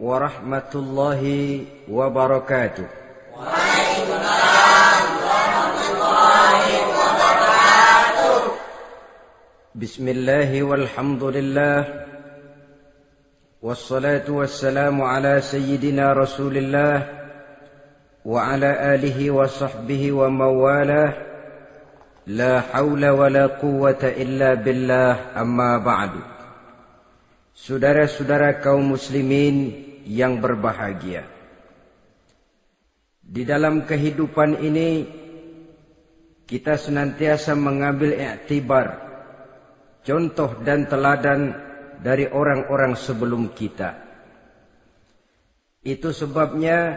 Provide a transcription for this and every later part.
warahmatullahi wabarakatuh. Waalaikumsalam warahmatullahi wabarakatuh. Bismillahi walhamdulillah. Wassalatu wassalamu ala sayyidina Rasulillah wa ala alihi wa sahbihi wa mawalah. La hawla wa la quwwata illa billah, amma ba'du. Saudara-saudara kaum muslimin yang berbahagia, di dalam kehidupan ini kita senantiasa mengambil iktibar, contoh dan teladan dari orang-orang sebelum kita. Itu sebabnya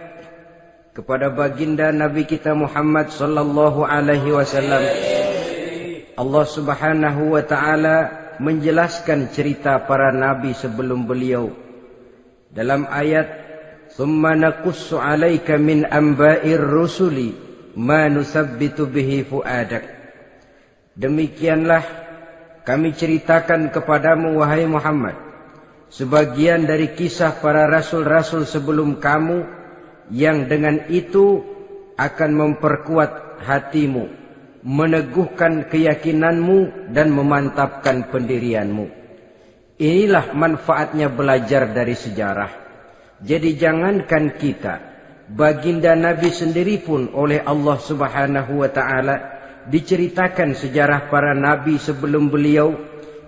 kepada baginda Nabi kita Muhammad sallallahu alaihi wasallam Allah Subhanahu wa taala menjelaskan cerita para nabi sebelum beliau dalam ayat "Tsumma naqussu 'alaika min amba'ir rusuli ma nusabbitu bihi fu'adak." Demikianlah kami ceritakan kepadamu wahai Muhammad sebagian dari kisah para rasul-rasul sebelum kamu yang dengan itu akan memperkuat hatimu, meneguhkan keyakinanmu dan memantapkan pendirianmu. Inilah manfaatnya belajar dari sejarah. Jadi jangankan kita, baginda Nabi sendiri pun oleh Allah Subhanahu wa taala diceritakan sejarah para nabi sebelum beliau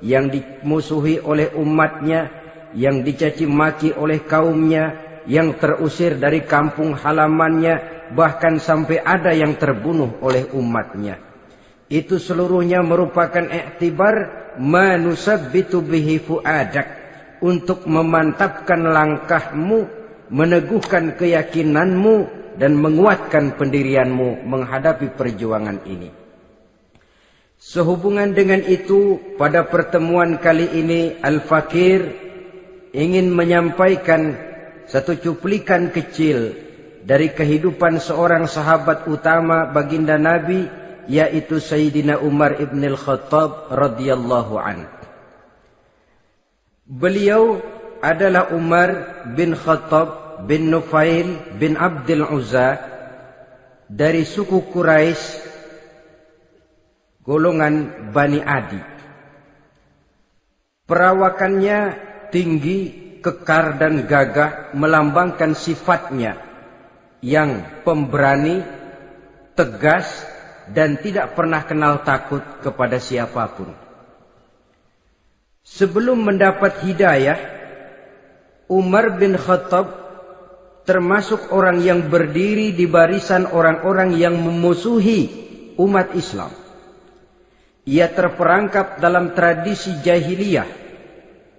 yang dimusuhi oleh umatnya, yang dicaci maki oleh kaumnya, yang terusir dari kampung halamannya, bahkan sampai ada yang terbunuh oleh umatnya. Itu seluruhnya merupakan iktibar manusabbitu bihi fu'adak, untuk memantapkan langkahmu, meneguhkan keyakinanmu dan menguatkan pendirianmu menghadapi perjuangan ini. Sehubungan dengan itu, pada pertemuan kali ini Al-Fakir ingin menyampaikan satu cuplikan kecil dari kehidupan seorang sahabat utama baginda Nabi, yaitu Sayyidina Umar ibn al-Khattab radhiyallahu anhu. Beliau adalah Umar bin Khattab bin Nufail bin Abdul Uzza dari suku Quraisy, golongan Bani Adi. Perawakannya tinggi, kekar dan gagah, melambangkan sifatnya yang pemberani, tegas, dan tidak pernah kenal takut kepada siapapun. Sebelum mendapat hidayah, Umar bin Khattab termasuk orang yang berdiri di barisan orang-orang yang memusuhi umat Islam. Ia terperangkap dalam tradisi jahiliyah,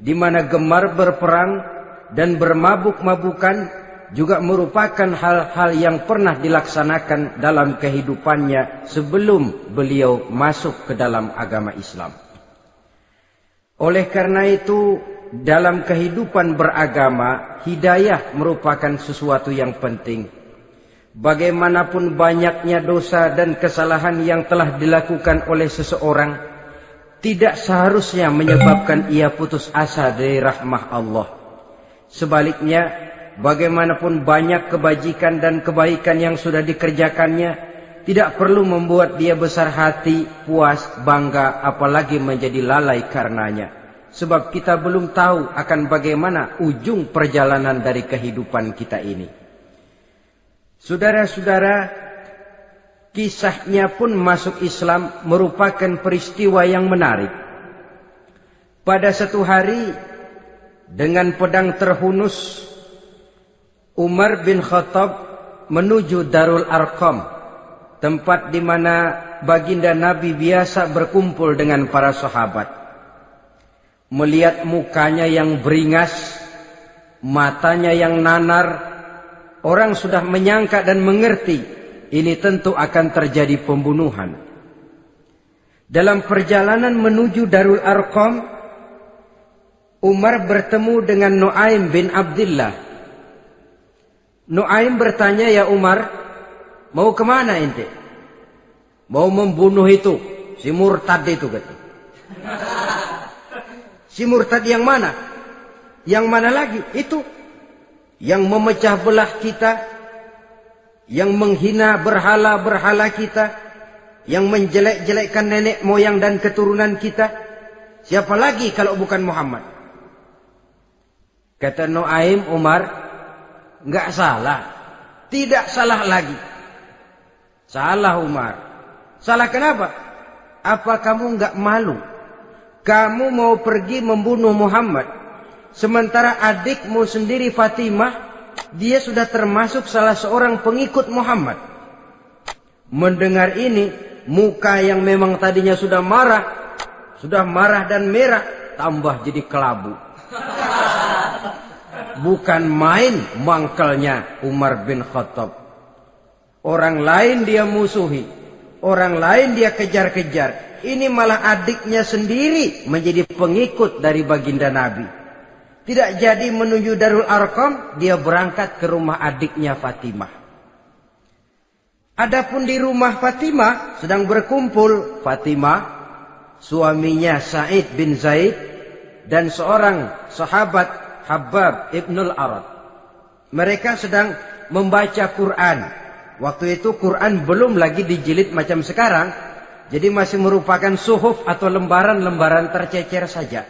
di mana gemar berperang dan bermabuk-mabukan juga merupakan hal-hal yang pernah dilaksanakan dalam kehidupannya sebelum beliau masuk ke dalam agama Islam. Oleh karena itu, dalam kehidupan beragama, hidayah merupakan sesuatu yang penting. Bagaimanapun banyaknya dosa dan kesalahan yang telah dilakukan oleh seseorang, tidak seharusnya menyebabkan ia putus asa dari rahmah Allah. Sebaliknya, bagaimanapun banyak kebajikan dan kebaikan yang sudah dikerjakannya, tidak perlu membuat dia besar hati, puas, bangga, apalagi menjadi lalai karenanya. Sebab kita belum tahu akan bagaimana ujung perjalanan dari kehidupan kita ini. Saudara-saudara, kisahnya pun masuk Islam merupakan peristiwa yang menarik. Pada satu hari, dengan pedang terhunus, Umar bin Khattab menuju Darul Arqam, tempat di mana baginda Nabi biasa berkumpul dengan para sahabat. Melihat mukanya yang beringas, matanya yang nanar, orang sudah menyangka dan mengerti ini tentu akan terjadi pembunuhan. Dalam perjalanan menuju Darul Arqam, Umar bertemu dengan Nuaim bin Abdullah. Nuaim bertanya, "Ya Umar, mau kemana ente?" "Mau membunuh itu, si murtad itu," kata. "Si murtad yang mana?" "Yang mana lagi?" "Itu." yang memecah belah kita, yang menghina berhala-berhala kita, yang menjelek-jelekkan nenek moyang dan keturunan kita. Siapa lagi kalau bukan Muhammad? Kata Nuaim Umar, enggak salah. Tidak salah lagi. Salah Umar. Salah kenapa? Apa kamu enggak malu? Kamu mau pergi membunuh Muhammad, sementara adikmu sendiri Fatimah, dia sudah termasuk salah seorang pengikut Muhammad. Mendengar ini, muka yang memang tadinya sudah marah dan merah, tambah jadi kelabu. Bukan main mangkelnya Umar bin Khattab. Orang lain dia musuhi, orang lain dia kejar-kejar. Ini malah adiknya sendiri menjadi pengikut dari baginda Nabi. Tidak jadi menuju Darul Arqam, dia berangkat ke rumah adiknya Fatimah. Adapun di rumah Fatimah sedang berkumpul Fatimah, suaminya Sa'id bin Zaid, dan seorang sahabat Habbab ibnul Arad. Mereka sedang membaca Quran. Waktu itu Quran belum lagi dijilid macam sekarang, jadi masih merupakan suhuf atau lembaran-lembaran tercecer saja.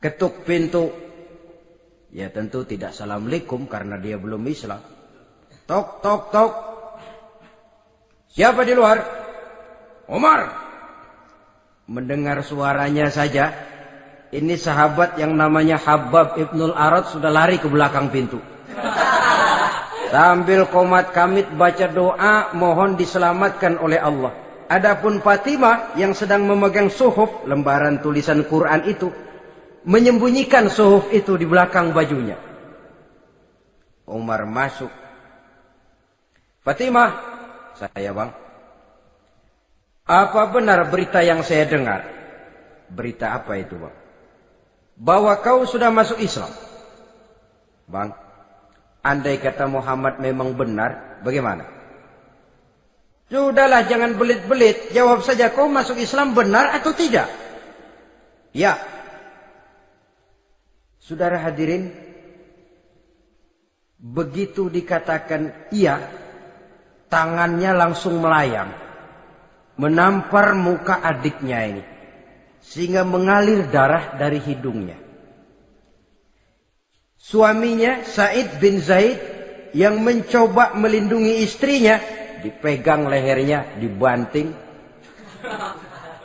Ketuk pintu. Ya tentu tidak assalamualaikum karena dia belum Islam. Tok, tok, tok. Siapa di luar? Umar. Mendengar suaranya saja, ini sahabat yang namanya Habbab ibnul Arad sudah lari ke belakang pintu. Sambil komat kamit baca doa mohon diselamatkan oleh Allah. Adapun Fatimah yang sedang memegang suhuf, lembaran tulisan Quran itu, menyembunyikan suhuf itu di belakang bajunya. Umar masuk. Fatimah, saya bang. Apa benar berita yang saya dengar? Berita apa itu bang? Bahwa kau sudah masuk Islam. Bang, andai kata Muhammad memang benar, bagaimana? Sudahlah, jangan belit-belit. Jawab saja, kau masuk Islam benar atau tidak? Ya. Saudara hadirin, begitu dikatakan iya, tangannya langsung melayang, menampar muka adiknya ini, sehingga mengalir darah dari hidungnya. Suaminya Sa'id bin Zaid yang mencoba melindungi istrinya, dipegang lehernya, dibanting,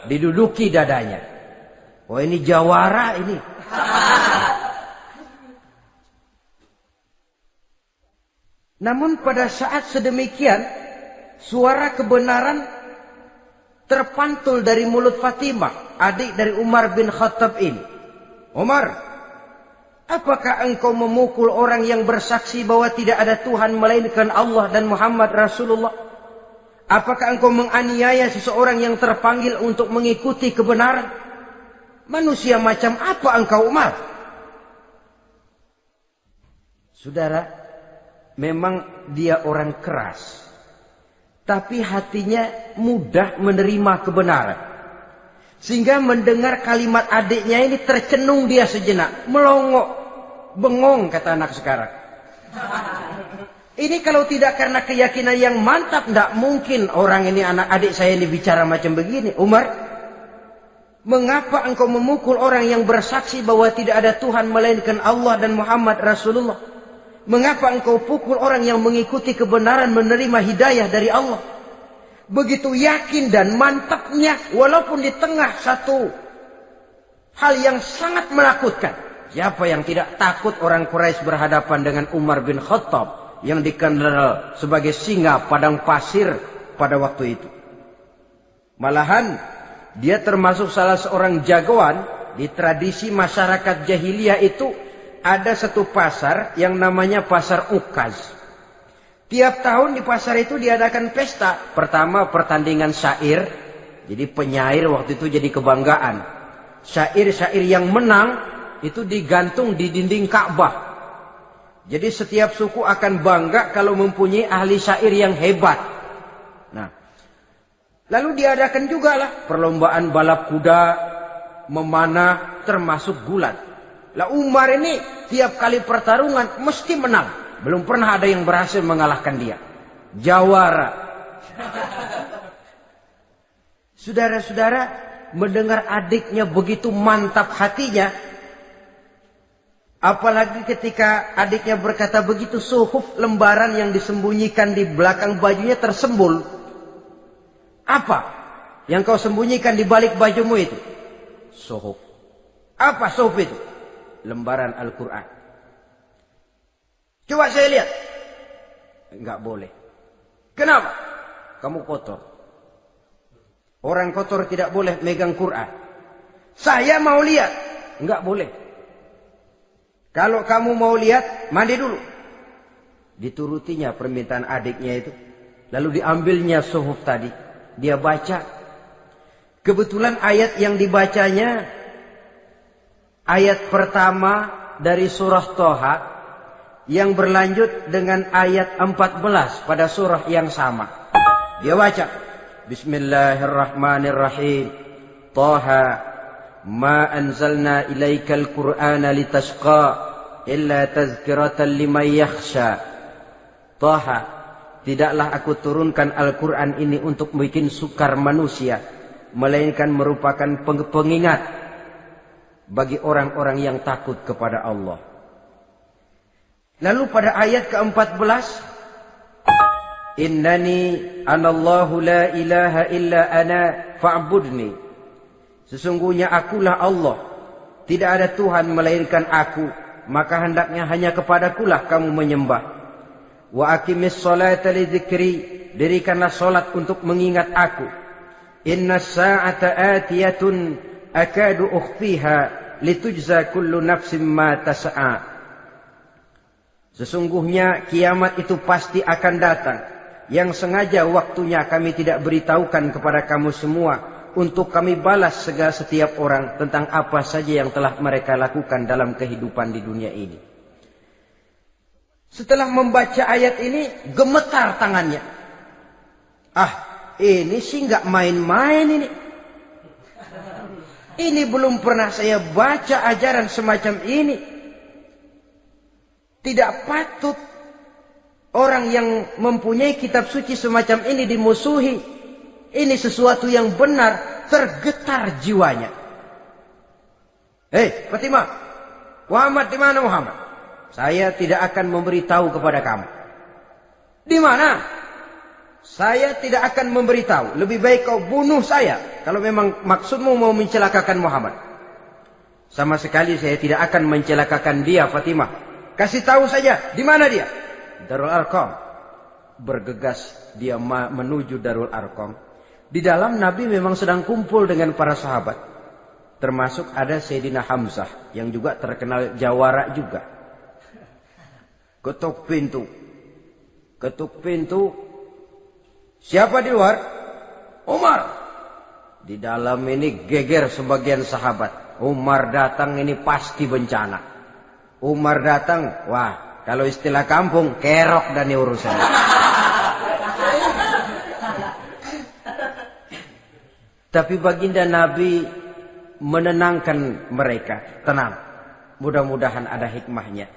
diduduki dadanya. Oh ini jawara ini. Namun pada saat sedemikian, suara kebenaran terpantul dari mulut Fatimah, adik dari Umar bin Khattab ini. Umar, apakah engkau memukul orang yang bersaksi bahwa tidak ada Tuhan melainkan Allah dan Muhammad Rasulullah? Apakah engkau menganiaya seseorang yang terpanggil untuk mengikuti kebenaran? Manusia macam apa engkau, Umar? Saudara, memang dia orang keras, tapi hatinya mudah menerima kebenaran. Sehingga mendengar kalimat adiknya ini tercenung dia sejenak, melongo, bengong kata anak sekarang. Ini kalau tidak karena keyakinan yang mantap, tidak mungkin orang ini, anak adik saya ini bicara macam begini. Umar, mengapa engkau memukul orang yang bersaksi bahwa tidak ada Tuhan melainkan Allah dan Muhammad Rasulullah? Mengapa engkau pukul orang yang mengikuti kebenaran, menerima hidayah dari Allah? Begitu yakin dan mantapnya, walaupun di tengah satu hal yang sangat menakutkan. Siapa yang tidak takut orang Quraisy berhadapan dengan Umar bin Khattab yang dikenal sebagai singa padang pasir pada waktu itu? Malahan dia termasuk salah seorang jagoan di tradisi masyarakat jahiliyah itu. Ada satu pasar yang namanya pasar Ukaz. Tiap tahun di pasar itu diadakan pesta. Pertama pertandingan syair. Jadi penyair waktu itu jadi kebanggaan. Syair-syair yang menang itu digantung di dinding Ka'bah. Jadi setiap suku akan bangga kalau mempunyai ahli syair yang hebat. Nah, lalu diadakan juga lah perlombaan balap kuda, memanah, termasuk gulat. Lah Umar ini tiap kali pertarungan mesti menang. Belum pernah ada yang berhasil mengalahkan dia. Jawara. Saudara-saudara, mendengar adiknya begitu mantap hatinya. Apalagi ketika adiknya berkata begitu, suhuf, lembaran yang disembunyikan di belakang bajunya tersembul. Apa yang kau sembunyikan di balik bajumu itu? Suhuf. Apa suhuf itu? Lembaran Al-Quran. Coba saya lihat. Enggak boleh. Kenapa? Kamu kotor. Orang kotor tidak boleh megang Quran. Saya mau lihat. Enggak boleh. Kalau kamu mau lihat, mandi dulu. Diturutinya permintaan adiknya itu. Lalu diambilnya suhuf tadi. Dia baca. Kebetulan ayat yang dibacanya, ayat pertama dari surah Toha, yang berlanjut dengan ayat 14 pada surah yang sama. Dia baca. Bismillahirrahmanirrahim. Toha. Ma anzalna ilaikal Qur'ana litashqa. Illa tazkiratan liman yakhsha. Taha, tidaklah aku turunkan Al-Quran ini untuk bikin sukar manusia, melainkan merupakan pengingat bagi orang-orang yang takut kepada Allah. Lalu pada ayat ke-14, Innani anallahu la ilaha illa ana fa'budni. Sesungguhnya akulah Allah, tidak ada Tuhan melainkan aku, maka hendaknya hanya kepadakulah kamu menyembah. Wa aqimis sholata li dzikri, dirikanlah salat untuk mengingat aku. Innas sa'ata atiyatun akadu ukhfiha litujza kullu nafsin ma tas'a. Sesungguhnya kiamat itu pasti akan datang, yang sengaja waktunya kami tidak beritahukan kepada kamu semua, untuk kami balas segala setiap orang tentang apa saja yang telah mereka lakukan dalam kehidupan di dunia ini. Setelah membaca ayat ini, gemetar tangannya. Ah, ini sih nggak main-main ini. Ini belum pernah saya baca ajaran semacam ini. Tidak patut orang yang mempunyai kitab suci semacam ini dimusuhi. Ini sesuatu yang benar, tergetar jiwanya. Hei, Fatimah, Muhammad di mana Muhammad? Saya tidak akan memberitahu kepada kamu. Di mana? Saya tidak akan memberitahu. Lebih baik kau bunuh saya kalau memang maksudmu mau mencelakakan Muhammad. Sama sekali saya tidak akan mencelakakan dia, Fatimah. Kasih tahu saja, di mana dia? Darul Arqam. Bergegas dia menuju Darul Arqam. Di dalam Nabi memang sedang kumpul dengan para sahabat. Termasuk ada Sayyidina Hamzah yang juga terkenal jawara juga. Ketuk pintu. Ketuk pintu. Siapa di luar? Umar. Di dalam ini geger sebagian sahabat. Umar datang ini pasti bencana. Umar datang, wah, kalau istilah kampung, kerok dan urusan. Tapi baginda Nabi menenangkan mereka. Tenang. Mudah-mudahan ada hikmahnya.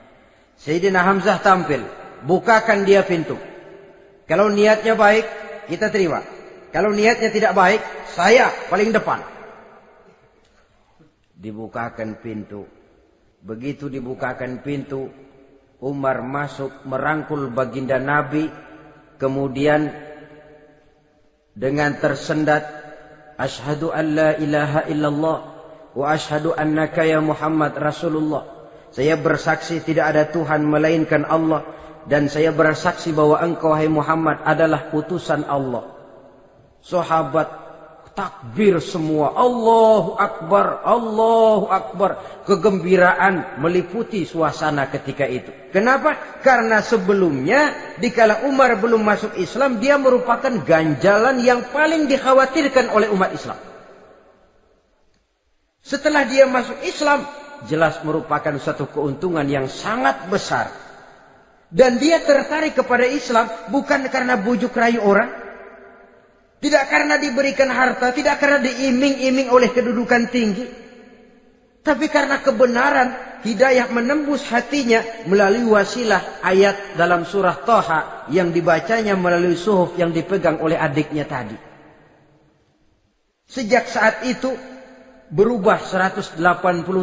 Sayyidina Hamzah tampil. Bukakan dia pintu. Kalau niatnya baik, kita terima. Kalau niatnya tidak baik, saya paling depan. Dibukakan pintu. Begitu dibukakan pintu, Umar masuk merangkul baginda Nabi. Kemudian dengan tersendat, Ashhadu an la ilaha illallah wa ashhadu annaka ya Muhammad Rasulullah. Saya bersaksi tidak ada Tuhan melainkan Allah, dan saya bersaksi bahwa engkau hai Muhammad adalah utusan Allah. Sahabat takbir semua. Allahu Akbar, Allahu Akbar. Kegembiraan meliputi suasana ketika itu. Kenapa? Karena sebelumnya dikala Umar belum masuk Islam, dia merupakan ganjalan yang paling dikhawatirkan oleh umat Islam. Setelah dia masuk Islam, jelas merupakan satu keuntungan yang sangat besar. Dan dia tertarik kepada Islam bukan karena bujuk rayu orang, tidak karena diberikan harta, tidak karena diiming-iming oleh kedudukan tinggi, tapi karena kebenaran, hidayah menembus hatinya melalui wasilah ayat dalam surah Thaha yang dibacanya melalui suhuf yang dipegang oleh adiknya tadi. Sejak saat itu berubah 180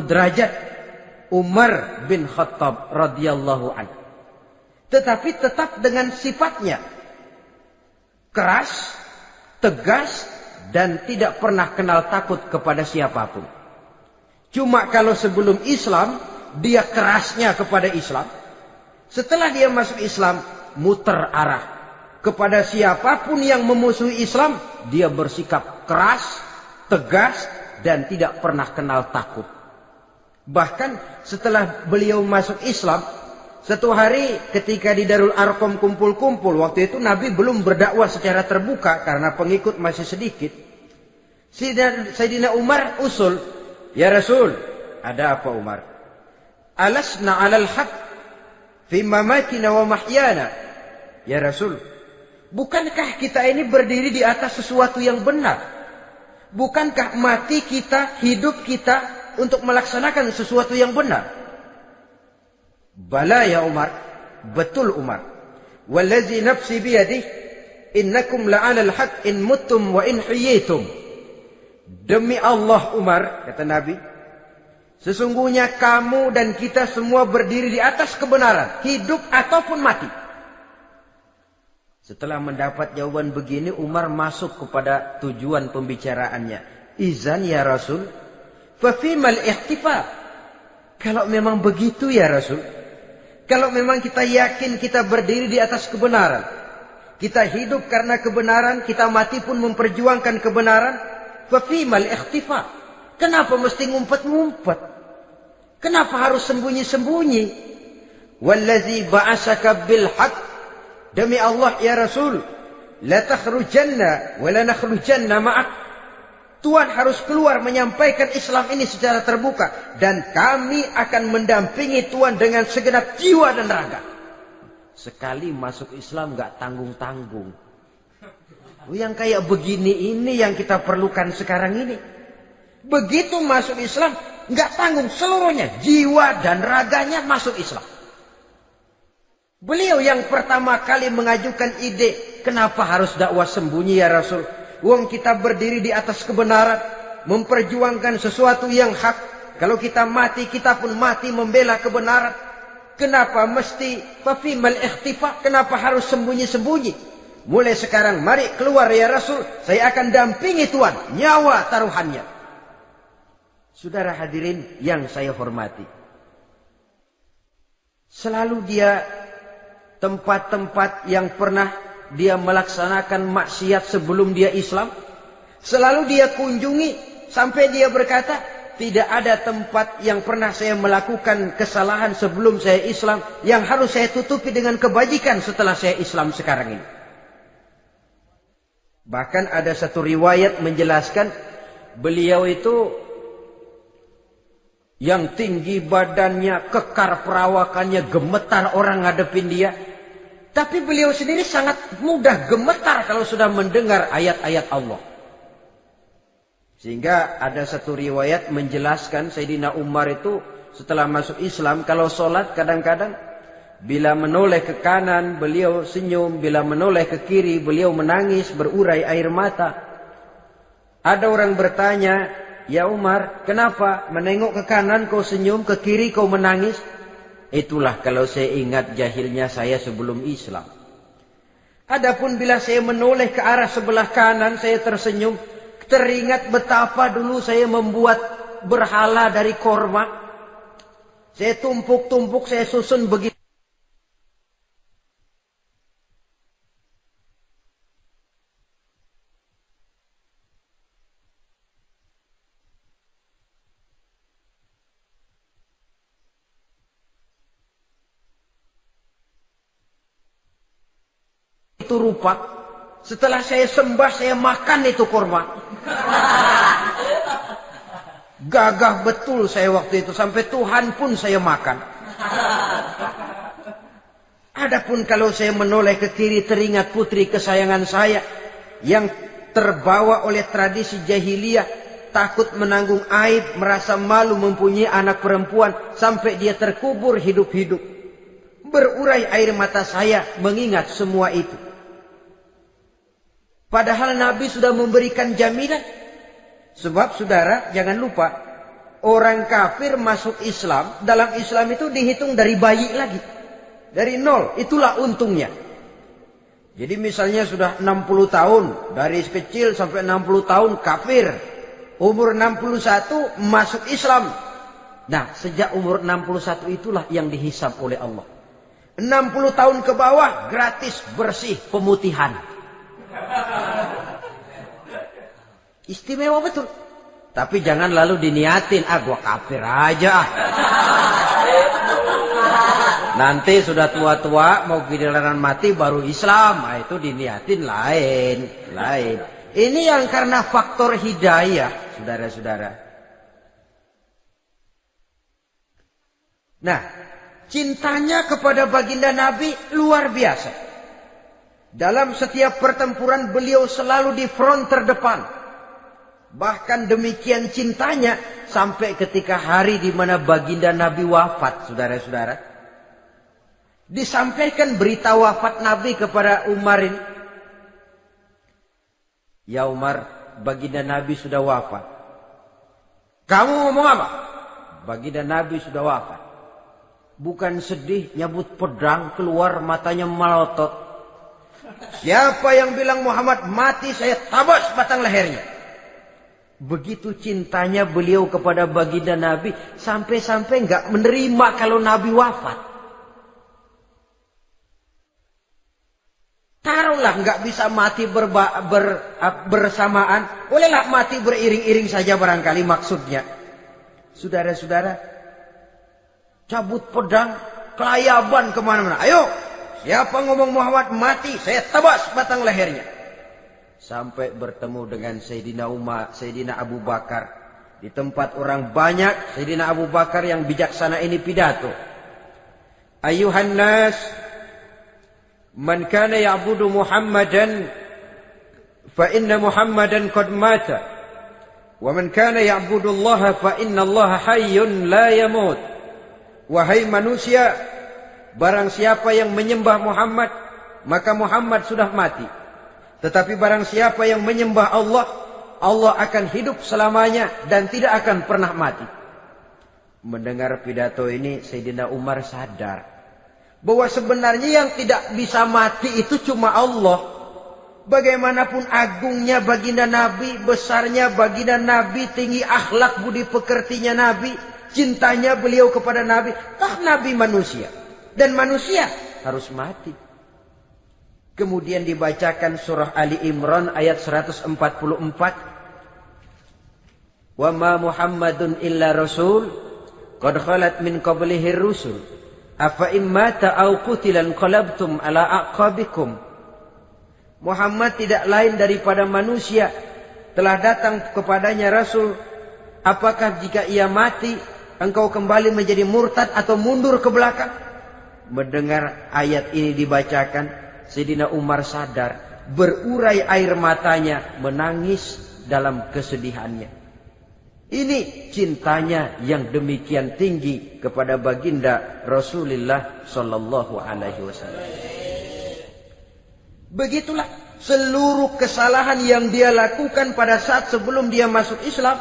derajat Umar bin Khattab radhiyallahu anhu. Tetapi tetap dengan sifatnya keras, tegas, dan tidak pernah kenal takut kepada siapapun. Cuma kalau sebelum Islam, dia kerasnya kepada Islam. Setelah dia masuk Islam, muter arah. Kepada siapapun yang memusuhi Islam, dia bersikap keras, tegas, dan tidak pernah kenal takut. Bahkan setelah beliau masuk Islam, satu hari ketika di Darul Arqam kumpul-kumpul, waktu itu Nabi belum berdakwah secara terbuka karena pengikut masih sedikit. Sayyidina Umar usul, "Ya Rasul, ada apa Umar? Alasna 'alal haq fi mamatina wa mahyana?" Ya Rasul, bukankah kita ini berdiri di atas sesuatu yang benar? Bukankah mati kita, hidup kita untuk melaksanakan sesuatu yang benar? Bala ya Umar, betul Umar. Wallazi nafsi biyadih, innakum la'alal haq in muttum wa in huyitum. Demi Allah Umar, kata Nabi, sesungguhnya kamu dan kita semua berdiri di atas kebenaran, hidup ataupun mati. Setelah mendapat jawaban begini, Umar masuk kepada tujuan pembicaraannya. Izan ya Rasul, fa fimal ihtifa. Kalau memang begitu ya Rasul, kalau memang kita yakin kita berdiri di atas kebenaran, kita hidup karena kebenaran, kita mati pun memperjuangkan kebenaran, fa fimal ihtifa. Kenapa mesti ngumpet-ngumpet? Kenapa harus sembunyi-sembunyi? Wallazi ba'asaka bil haqq, demi Allah ya Rasul, la takhrujanna wa la nakhrujanna ma'ak. Tuhan harus keluar menyampaikan Islam ini secara terbuka, dan kami akan mendampingi Tuhan dengan segenap jiwa dan raga. Sekali masuk Islam gak tanggung-tanggung. Yang kayak begini ini yang kita perlukan sekarang ini. Begitu masuk Islam gak tanggung seluruhnya, jiwa dan raganya masuk Islam. Beliau yang pertama kali mengajukan ide, kenapa harus dakwah sembunyi ya Rasul? Wong kita berdiri di atas kebenaran, memperjuangkan sesuatu yang hak. Kalau kita mati, kita pun mati membela kebenaran. Kenapa mesti fafimal ikhtifa? Kenapa harus sembunyi-sembunyi? Mulai sekarang mari keluar ya Rasul, saya akan dampingi Tuhan, nyawa taruhannya. Saudara hadirin yang saya hormati, selalu dia tempat-tempat yang pernah dia melaksanakan maksiat sebelum dia Islam, selalu dia kunjungi sampai dia berkata, tidak ada tempat yang pernah saya melakukan kesalahan sebelum saya Islam yang harus saya tutupi dengan kebajikan setelah saya Islam sekarang ini. Bahkan ada satu riwayat menjelaskan beliau itu yang tinggi badannya, kekar perawakannya, gemetar orang ngadepin dia. Tapi beliau sendiri sangat mudah gemetar kalau sudah mendengar ayat-ayat Allah. Sehingga ada satu riwayat menjelaskan Sayyidina Umar itu setelah masuk Islam, kalau sholat kadang-kadang bila menoleh ke kanan beliau senyum, bila menoleh ke kiri beliau menangis berurai air mata. Ada orang bertanya, ya Umar, kenapa menengok ke kanan kau senyum, ke kiri kau menangis? Itulah kalau saya ingat jahilnya saya sebelum Islam. Adapun bila saya menoleh ke arah sebelah kanan saya tersenyum, teringat betapa dulu saya membuat berhala dari korma. Saya tumpuk-tumpuk, saya susun begitu. Itu rupa. Setelah saya sembah, saya makan itu korma. Gagah betul saya waktu itu, sampai Tuhan pun saya makan. Adapun kalau saya menoleh ke kiri, teringat putri kesayangan saya yang terbawa oleh tradisi jahiliyah, takut menanggung aib, merasa malu mempunyai anak perempuan sampai dia terkubur hidup-hidup. Berurai air mata saya mengingat semua itu. Padahal Nabi sudah memberikan jaminan. Sebab saudara jangan lupa, orang kafir masuk Islam, dalam Islam itu dihitung dari bayi lagi. Dari nol, itulah untungnya. Jadi misalnya sudah 60 tahun, dari kecil sampai 60 tahun kafir. Umur 61 masuk Islam. Nah, sejak umur 61 itulah yang dihisab oleh Allah. 60 tahun ke bawah gratis bersih pemutihan. Istimewa betul. Tapi jangan lalu diniatin, gua kafir aja. Nanti sudah tua-tua mau giliran mati baru Islam. Nah, itu diniatin lain. Ini yang karena faktor hidayah, saudara-saudara. Nah, cintanya kepada baginda Nabi luar biasa. Dalam setiap pertempuran beliau selalu di front terdepan. Bahkan demikian cintanya sampai ketika hari di mana baginda Nabi wafat, saudara-saudara. Disampaikan berita wafat Nabi kepada Umar ini. Ya Umar, baginda Nabi sudah wafat. Kamu ngomong apa? Baginda Nabi sudah wafat. Bukan sedih, nyabut pedang, keluar matanya melotot. Siapa yang bilang Muhammad mati, saya tabas batang lehernya. Begitu cintanya beliau kepada baginda Nabi, sampai-sampai nggak menerima kalau Nabi wafat. Taruhlah nggak bisa mati bersamaan, bolehlah mati beriring-iring saja barangkali maksudnya. Saudara-saudara, cabut pedang, kelayaban kemana-mana. Ayo, siapa ngomong Muhammad mati, saya tabas batang lehernya. Sampai bertemu dengan Sayyidina Umar, Sayyidina Abu Bakar. Di tempat orang banyak, Sayyidina Abu Bakar yang bijaksana ini pidato. Ayuhan nas, man kana ya'budu Muhammadan fa inna Muhammadan qad mata. Wa man kana ya'budu Allah fa inna Allah hayyun la yamut. Wahai manusia, barang siapa yang menyembah Muhammad, maka Muhammad sudah mati. Tetapi barang siapa yang menyembah Allah, Allah akan hidup selamanya dan tidak akan pernah mati. Mendengar pidato ini, Sayyidina Umar sadar bahwa sebenarnya yang tidak bisa mati itu cuma Allah. Bagaimanapun agungnya baginda Nabi, besarnya baginda Nabi, tinggi akhlak budi pekertinya Nabi, cintanya beliau kepada Nabi, toh Nabi manusia. Dan manusia harus mati. Kemudian dibacakan surah Ali Imran ayat 144. Wa ma Muhammadun illa rasul qad khalat min qablihi rusul afa immata aw qutilan qalabtum ala aqabikum. Muhammad tidak lain daripada manusia, telah datang kepadanya rasul. Apakah jika ia mati engkau kembali menjadi murtad atau mundur ke belakang? Mendengar ayat ini dibacakan, Sayyidina Umar sadar, berurai air matanya, menangis dalam kesedihannya. Ini cintanya yang demikian tinggi kepada baginda Rasulullah sallallahu alaihi wasallam. Begitulah seluruh kesalahan yang dia lakukan pada saat sebelum dia masuk Islam,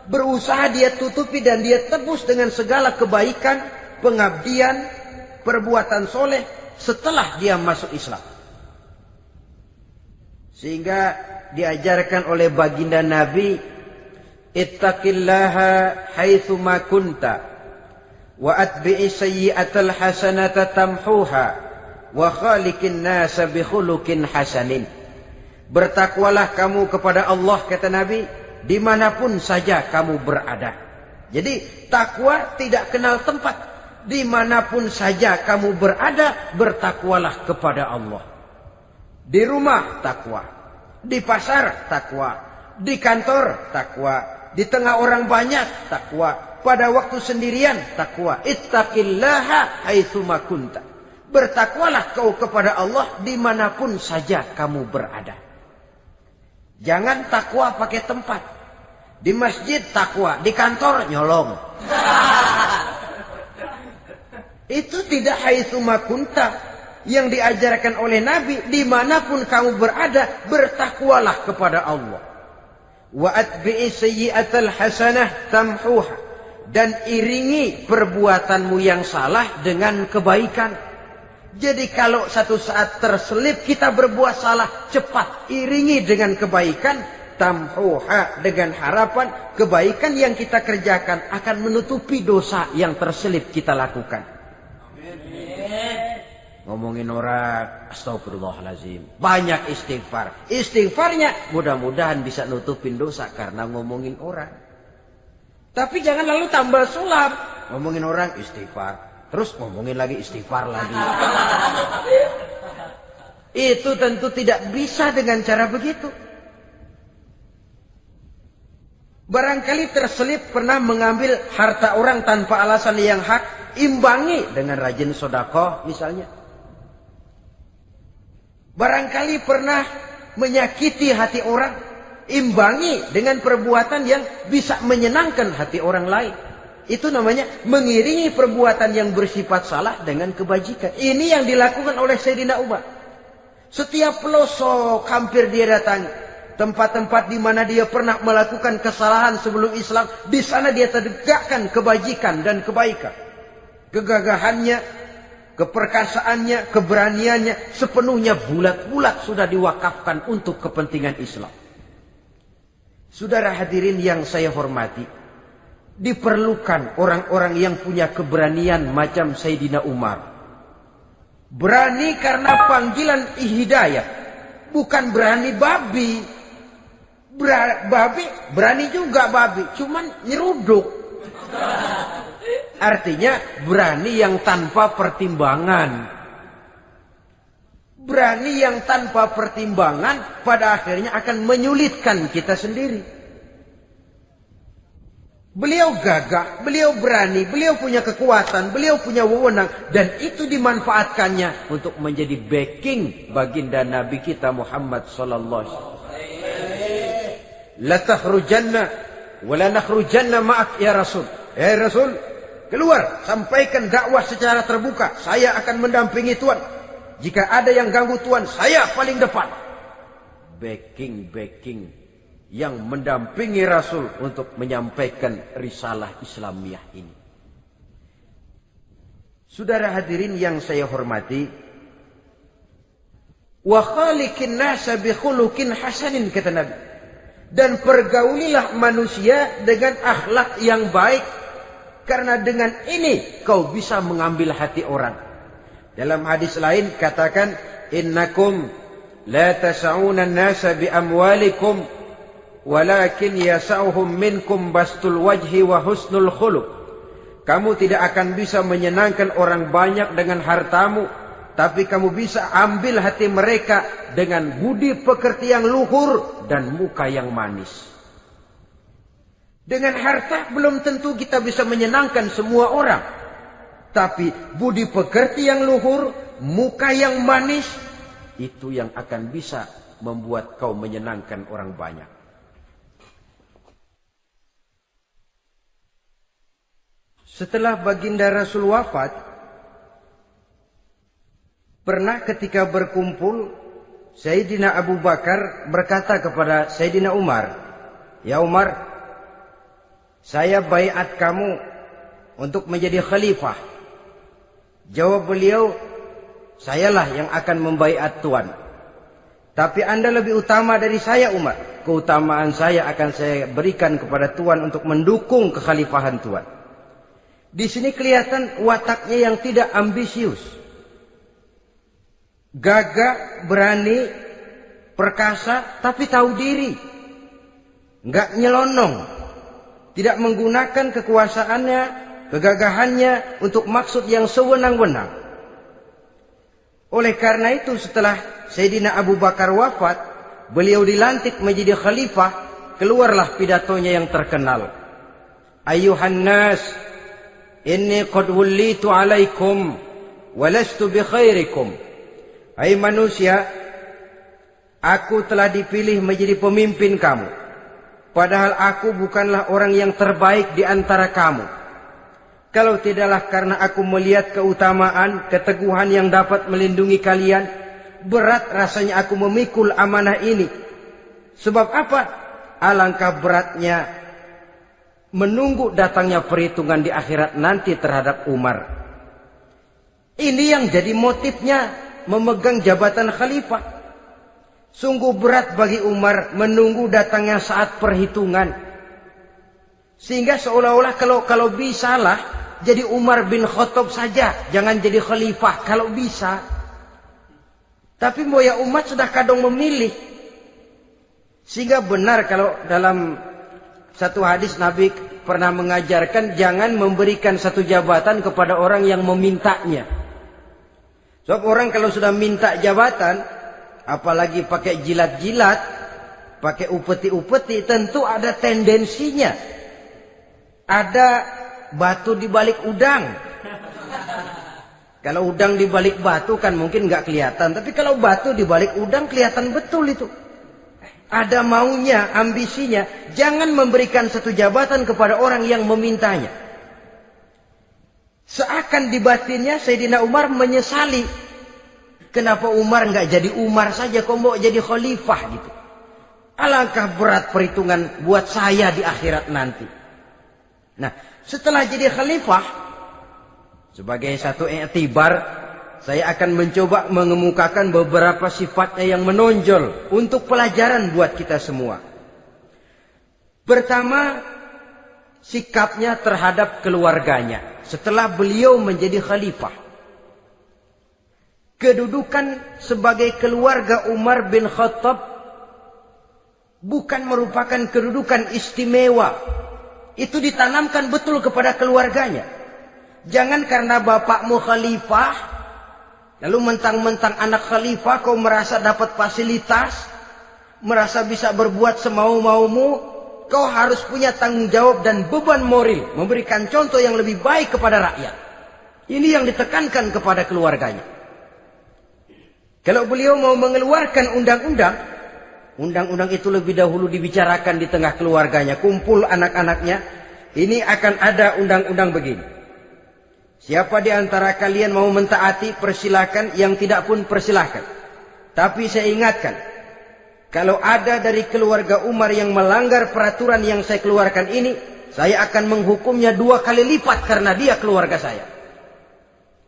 berusaha dia tutupi dan dia tebus dengan segala kebaikan, pengabdian, perbuatan soleh setelah dia masuk Islam. Sehingga diajarkan oleh baginda Nabi, ittaqillaha haitsu ma kunta wa atbi'i sayyi'atal hasanata tamhuha wa khaliqin nasa bi khuluqin hasanin. Bertakwalah kamu kepada Allah, kata Nabi, dimanapun saja kamu berada. Jadi takwa tidak kenal tempat. Dimanapun saja kamu berada, bertakwalah kepada Allah. Di rumah takwa, di pasar takwa, di kantor takwa, di tengah orang banyak takwa, pada waktu sendirian takwa. Ittaqillaha haitsu ma kunta. Bertakwalah kau kepada Allah dimanapun saja kamu berada. Jangan takwa pakai tempat. Di masjid takwa, di kantor nyolong. Itu tidak haitsu makunta. Yang diajarkan oleh Nabi, dimanapun kamu berada, bertakwalah kepada Allah. Wa atbi'i sayyi'atal hasanah tamhuha. Dan iringi perbuatanmu yang salah dengan kebaikan. Jadi kalau satu saat terselip kita berbuat salah, cepat iringi dengan kebaikan. Tamhuha, dengan harapan kebaikan yang kita kerjakan akan menutupi dosa yang terselip kita lakukan. Ngomongin orang, astagfirullahaladzim. Banyak istighfar. Istighfarnya mudah-mudahan bisa nutupin dosa karena ngomongin orang. Tapi jangan lalu tambah sulap. Ngomongin orang istighfar. Terus ngomongin lagi istighfar lagi. Itu tentu tidak bisa dengan cara begitu. Barangkali terselip pernah mengambil harta orang tanpa alasan yang hak. Imbangi dengan rajin sedekah misalnya. Barangkali pernah menyakiti hati orang, imbangi dengan perbuatan yang bisa menyenangkan hati orang lain. Itu namanya mengiringi perbuatan yang bersifat salah dengan kebajikan. Ini yang dilakukan oleh Sayyidina Umar. Setiap pelosok hampir dia datangi. Tempat-tempat di mana dia pernah melakukan kesalahan sebelum Islam, di sana dia tegakkan kebajikan dan kebaikan. Kegagahannya, keperkasaannya, keberaniannya sepenuhnya bulat-bulat sudah diwakafkan untuk kepentingan Islam. Saudara hadirin yang saya hormati, diperlukan orang-orang yang punya keberanian macam Sayyidina Umar. Berani karena panggilan hidayah, bukan berani babi. Babi berani juga babi, cuman nyeruduk. Artinya berani yang tanpa pertimbangan. Berani yang tanpa pertimbangan pada akhirnya akan menyulitkan kita sendiri. Beliau gagah, beliau berani, beliau punya kekuatan, beliau punya wewenang. Dan itu dimanfaatkannya untuk menjadi backing baginda Nabi kita Muhammad sallallahu alaihi wasallam. La takhrujanna wa la nakhrujanna ma'ak ya Rasul. Ya Rasul, keluar, sampaikan dakwah secara terbuka. Saya akan mendampingi Tuhan. Jika ada yang ganggu Tuhan, saya paling depan. Backing yang mendampingi Rasul untuk menyampaikan risalah Islamiyah ini. Saudara hadirin yang saya hormati, wa khaliqin nasa bi khuluqin hasanin, kata Nabi. Dan pergaulilah manusia dengan akhlak yang baik, karena dengan ini kau bisa mengambil hati orang. Dalam hadis lain katakan, innakum la tas'una an-nasa bi amwalikum walakin yas'uhum minkum bastul wajhi wa husnul khuluq. Kamu tidak akan bisa menyenangkan orang banyak dengan hartamu, tapi kamu bisa ambil hati mereka dengan budi pekerti yang luhur dan muka yang manis. Dengan harta belum tentu kita bisa menyenangkan semua orang. Tapi budi pekerti yang luhur, muka yang manis, itu yang akan bisa membuat kau menyenangkan orang banyak. Setelah baginda Rasul wafat, pernah ketika berkumpul, Sayyidina Abu Bakar berkata kepada Sayyidina Umar, "Ya Umar, saya baiat kamu untuk menjadi khalifah." Jawab beliau, "Sayalah yang akan membaiat Tuan. Tapi Anda lebih utama dari saya, Umar. Keutamaan saya akan saya berikan kepada Tuan untuk mendukung kekhalifahan Tuan." Di sini kelihatan wataknya yang tidak ambisius. Gagah, berani, perkasa, tapi tahu diri. Enggak nyelonong. Tidak menggunakan kekuasaannya, kegagahannya untuk maksud yang sewenang-wenang. Oleh karena itu setelah Sayyidina Abu Bakar wafat, beliau dilantik menjadi khalifah, keluarlah pidatonya yang terkenal. Ayuhan nas, inni qad wullitu alaikum walastu bi khairikum. Hai manusia, aku telah dipilih menjadi pemimpin kamu. padahal aku bukanlah orang yang terbaik di antara kamu. Kalau tidaklah karena aku melihat keutamaan, keteguhan yang dapat melindungi kalian, berat rasanya aku memikul amanah ini. Sebab apa? Alangkah beratnya menunggu datangnya perhitungan di akhirat nanti terhadap Umar. Ini yang jadi motifnya memegang jabatan khalifah. Sungguh berat bagi Umar menunggu datangnya saat perhitungan. Sehingga seolah-olah kalau bisalah jadi Umar bin Khattab saja, jangan jadi khalifah kalau bisa. Tapi moya umat sudah kadang memilih. Sehingga benar kalau dalam satu hadis Nabi pernah mengajarkan jangan memberikan satu jabatan kepada orang yang memintanya. Sebab orang kalau sudah minta jabatan, apalagi pakai jilat-jilat, pakai upeti-upeti, tentu ada tendensinya. Ada batu di balik udang. Kalau udang di balik batu kan mungkin nggak kelihatan, tapi kalau batu di balik udang kelihatan betul itu. Ada maunya, ambisinya. Jangan memberikan satu jabatan kepada orang yang memintanya. Seakan di batinnya Sayyidina Umar menyesali. Kenapa Umar nggak jadi Umar saja, kok mau jadi khalifah gitu. Alangkah berat perhitungan buat saya di akhirat nanti. Nah, setelah jadi khalifah, sebagai satu iktibar, saya akan mencoba mengemukakan beberapa sifatnya yang menonjol untuk pelajaran buat kita semua. Pertama, sikapnya terhadap keluarganya setelah beliau menjadi khalifah. Kedudukan sebagai keluarga Umar bin Khattab bukan merupakan kedudukan istimewa. Itu ditanamkan betul kepada keluarganya. Jangan karena bapakmu khalifah, lalu mentang-mentang anak khalifah kau merasa dapat fasilitas, merasa bisa berbuat semau-maumu, kau harus punya tanggung jawab dan beban moral, memberikan contoh yang lebih baik kepada rakyat. Ini yang ditekankan kepada keluarganya. Kalau beliau mau mengeluarkan undang-undang, undang-undang itu lebih dahulu dibicarakan di tengah keluarganya, kumpul anak-anaknya, ini akan ada undang-undang begini. Siapa di antara kalian mau mentaati, persilakan, yang tidak pun persilakan. Tapi saya ingatkan, kalau ada dari keluarga Umar yang melanggar peraturan yang saya keluarkan ini, saya akan menghukumnya 2 kali lipat karena dia keluarga saya.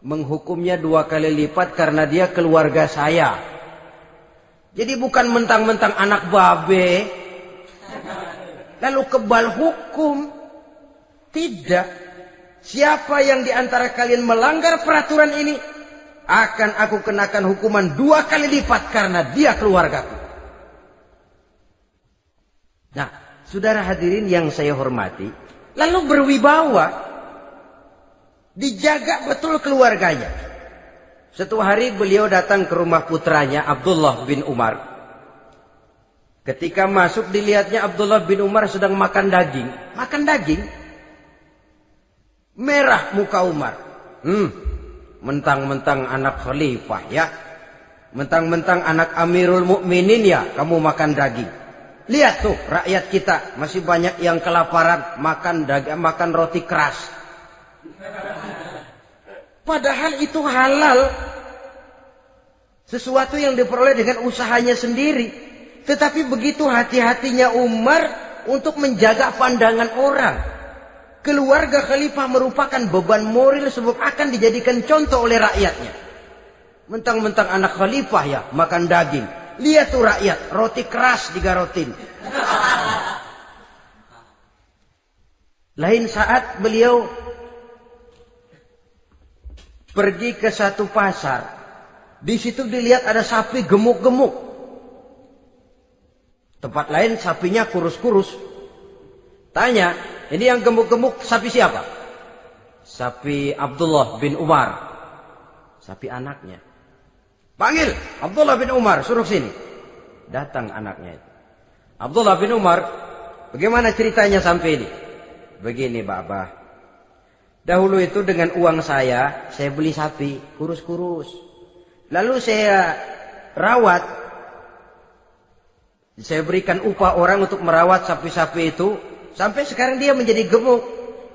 Menghukumnya 2 kali lipat karena dia keluarga saya. Jadi bukan mentang-mentang anak babe, lalu kebal hukum. Tidak. Siapa yang di antara kalian melanggar peraturan ini, akan aku kenakan hukuman 2 kali lipat karena dia keluargaku. Nah, saudara hadirin yang saya hormati, lalu berwibawa, dijaga betul keluarganya. Suatu hari beliau datang ke rumah putranya Abdullah bin Umar. Ketika masuk dilihatnya Abdullah bin Umar sedang makan daging. Makan daging. Merah muka Umar. Mentang-mentang anak khalifah ya. Mentang-mentang anak Amirul Mukminin ya, kamu makan daging. Lihat tuh rakyat kita masih banyak yang kelaparan, makan daging, makan roti keras. Padahal itu halal. Sesuatu yang diperoleh dengan usahanya sendiri. Tetapi begitu hati-hatinya Umar untuk menjaga pandangan orang. Keluarga khalifah merupakan beban moral sebab akan dijadikan contoh oleh rakyatnya. Mentang-mentang anak khalifah ya makan daging. Lihat tuh rakyat, roti keras digarotin. Lain saat beliau pergi ke satu pasar. Di situ dilihat ada sapi gemuk-gemuk. Tempat lain sapinya kurus-kurus. Tanya, ini yang gemuk-gemuk sapi siapa? Sapi Abdullah bin Umar. Sapi anaknya. Panggil Abdullah bin Umar, suruh sini. Datang anaknya itu. Abdullah bin Umar, bagaimana ceritanya sampai ini? Begini, Bapak. Dahulu itu dengan uang saya beli sapi kurus-kurus. Lalu saya rawat. Saya berikan upah orang untuk merawat sapi-sapi itu. Sampai sekarang dia menjadi gemuk.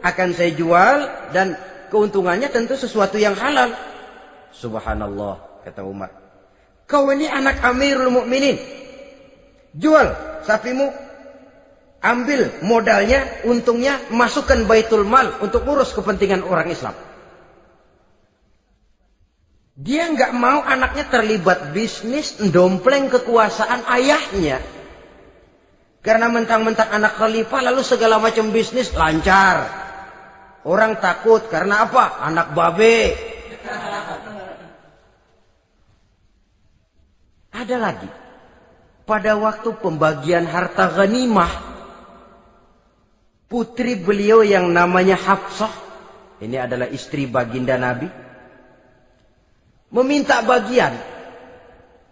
Akan saya jual dan keuntungannya tentu sesuatu yang halal. Subhanallah, kata Umar. Kau ini anak Amirul Mukminin. Jual sapimu. Ambil modalnya, untungnya, masukkan Baitul Mal untuk urus kepentingan orang Islam. Dia nggak mau anaknya terlibat bisnis, ndompleng kekuasaan ayahnya. Karena mentang-mentang anak khalifah lalu segala macam bisnis lancar. Orang takut karena apa? Anak babe. Ada lagi. Pada waktu pembagian harta ghanimah, putri beliau yang namanya Hafsah, ini adalah istri baginda Nabi, meminta bagian.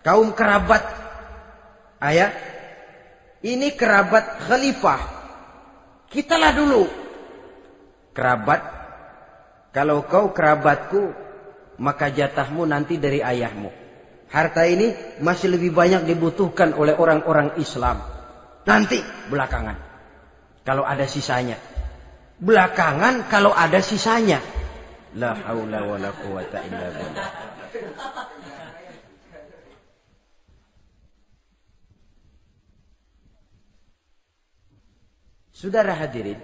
Kaum kerabat ayah, ini kerabat khalifah, kitalah dulu kerabat. Kalau kau kerabatku, maka jatahmu nanti dari ayahmu. Harta ini masih lebih banyak dibutuhkan oleh orang-orang Islam. Nanti belakangan, kalau ada sisanya. Belakangan kalau ada sisanya. La haula wala quwata illa billah. Saudara hadirin,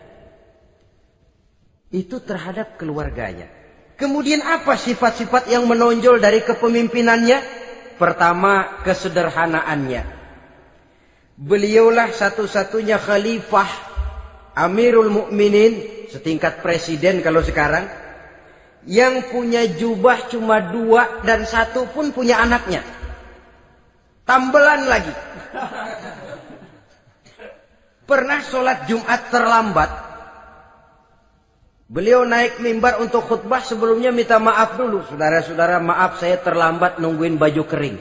itu terhadap keluarganya. Kemudian apa sifat-sifat yang menonjol dari kepemimpinannya? Pertama, kesederhanaannya. Beliaulah satu-satunya khalifah, Amirul Mukminin, setingkat presiden kalau sekarang, yang punya jubah cuma 2 dan 1 pun punya anaknya. Tambelan lagi. Pernah sholat Jumat terlambat. Beliau naik mimbar untuk khutbah, sebelumnya minta maaf dulu. Saudara-saudara, maaf saya terlambat nungguin baju kering.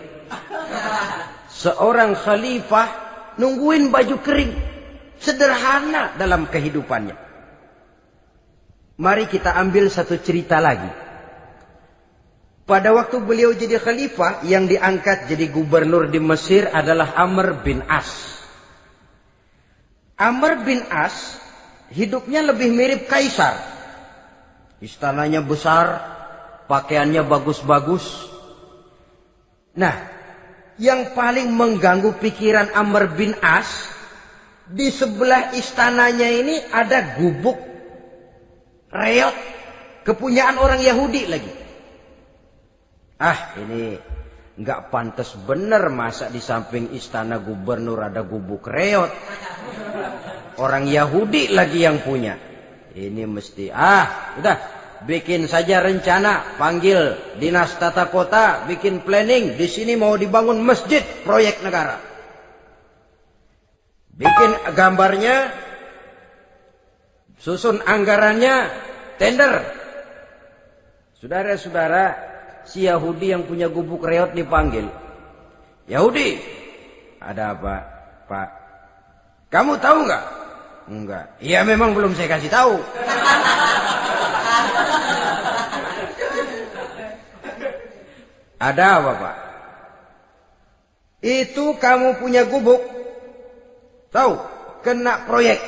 Seorang khalifah nungguin baju kering. Sederhana dalam kehidupannya. Mari kita ambil satu cerita lagi. Pada waktu beliau jadi khalifah, yang diangkat jadi gubernur di Mesir adalah Amr bin As. Amr bin As hidupnya lebih mirip kaisar. Istananya besar, pakaiannya bagus-bagus. Nah, yang paling mengganggu pikiran Amr bin As, di sebelah istananya ini ada gubuk reot, kepunyaan orang Yahudi lagi. Ah, ini nggak pantas bener, masa di samping istana gubernur ada gubuk reot. Orang Yahudi lagi yang punya. Ini mesti, udah, bikin saja rencana, panggil dinas tata kota, bikin planning. Di sini mau dibangun masjid, proyek negara. Bikin gambarnya, susun anggarannya, tender. Saudara-saudara, si Yahudi yang punya gubuk reot dipanggil. Yahudi, ada apa, Pak? Kamu tahu nggak? Enggak. Iya, memang belum saya kasih tahu. Ada apa, Pak? Itu kamu punya gubuk. Tahu? Kena proyek.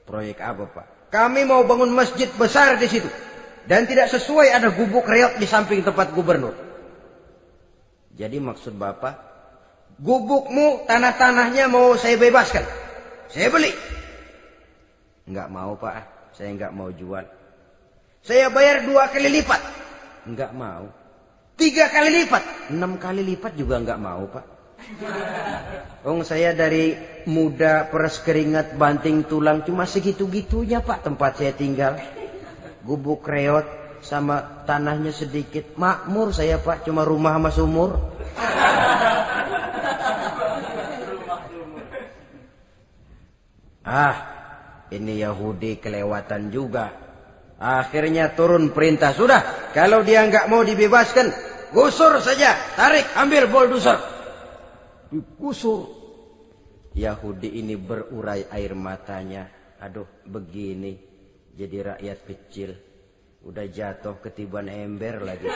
Proyek apa, Pak? Kami mau bangun masjid besar di situ. Dan tidak sesuai ada gubuk reot di samping tempat gubernur. Jadi maksud Bapak, gubukmu, tanah-tanahnya mau saya bebaskan. Saya beli. Enggak mau, Pak. Saya enggak mau jual. Saya bayar 2 kali lipat. Enggak mau. 3 kali lipat. 6 kali lipat juga enggak mau, Pak. Saya dari muda peres keringat banting tulang cuma segitu-gitunya, Pak, tempat saya tinggal. Gubuk reot sama tanahnya sedikit. Makmur saya, Pak, cuma rumah sama sumur. Ini Yahudi kelewatan juga. Akhirnya turun perintah, sudah, kalau dia nggak mau dibebaskan, gusur saja, tarik, ambil bulldozer. Digusur. Yahudi ini berurai air matanya. Aduh, begini jadi rakyat kecil, udah jatuh ketiban ember lagi.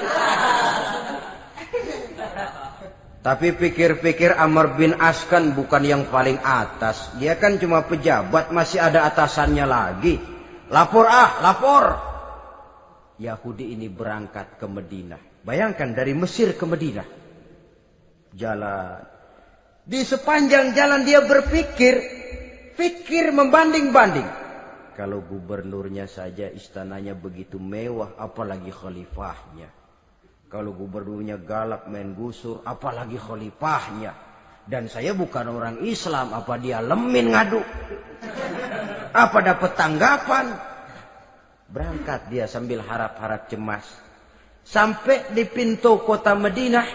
Tapi pikir-pikir Amr bin As kan bukan yang paling atas. Dia kan cuma pejabat, masih ada atasannya lagi. Lapor lapor. Yahudi ini berangkat ke Madinah. Bayangkan dari Mesir ke Madinah. Jalan. Di sepanjang jalan dia pikir membanding-banding. Kalau gubernurnya saja istananya begitu mewah, apalagi khalifahnya. Kalau gubernurnya galak main gusur, apalagi khalifahnya. Dan saya bukan orang Islam, apa dia lemin ngadu? Apa dapat tanggapan? Berangkat dia sambil harap-harap cemas. Sampai di pintu kota Madinah,